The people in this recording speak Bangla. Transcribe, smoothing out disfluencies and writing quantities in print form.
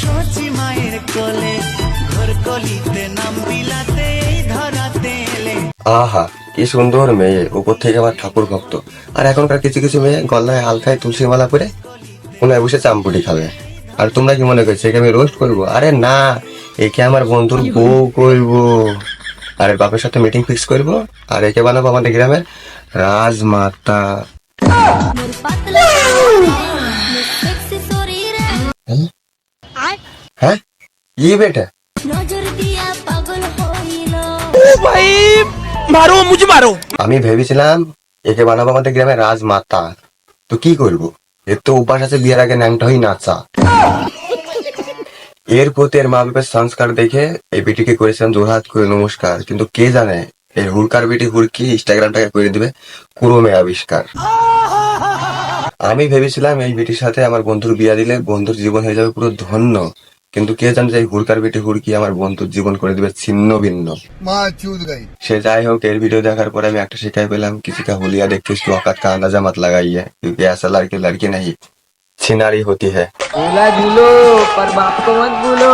সচি মায়ের কোলে ঘর কলিতে নাম বিলাতে এই ধরাতে এলে। আহা কি সুন্দর মেয়ে, উপর থেকে আবার ঠাকুর ভক্ত। আর এখনকার কিছু কিছু মেয়ে গলায় আলখায় তুলসী মালা করে কোনায় বসে চামপুটি খাবে। আর তোমরা কি মনে করছো একে আমি রোস্ট করবো? আরে না, একে আমার বন্ধুর বউ করবো, আর এর বাপের সাথে মিটিং ফিক্স করবো, আর একে বানাবো আমাদের গ্রামের রাজমাতা। মোর পাতলা মোর সেক্সি শরীরে হ্যাঁ কি বেটা? নজর দিয়া পাগল হইল। भाई मारो मुझे मारो। আমি ভেবেছিলাম একে বানাবো আমাদের গ্রামের রাজমাতা, তো কি করবো, এর তো উপাস আছে বিয়ের আগে ন্যাংটা হই নাচা। এর প্রতি এর মা বাপের সংস্কার দেখে এই বেটিকে করেছিলাম জোরহাত করে নমস্কার, কিন্তু কে জানে এই হুড়কার বেটি হুড়কি ইনস্টাগ্রামটাকে করে দিবে ক্রমে আবিষ্কার। আমি ভেবেছিলাম এই বেটির সাথে আমার বন্ধুর বিয়া দিলে বন্ধুর জীবন হয়ে যাবে পুরো ধন্য, কিন্তু কে জানে যে এই হুড়কার বেটি হুড়কি আমার বন্ধুর জীবন করে দিবে ছিন্ন ভিন্ন। সে যাই হোক, এর ভিডিও দেখার পরে আমি একটা শিখাই পেলাম, किसी का हुलिया देख के उसकी औकात का अंदाजा मत लगाइए, क्योंकि ऐसा लड़की लड़की नहीं छिनारी होती है। झूला झूलो पर बाप को मत भूलो।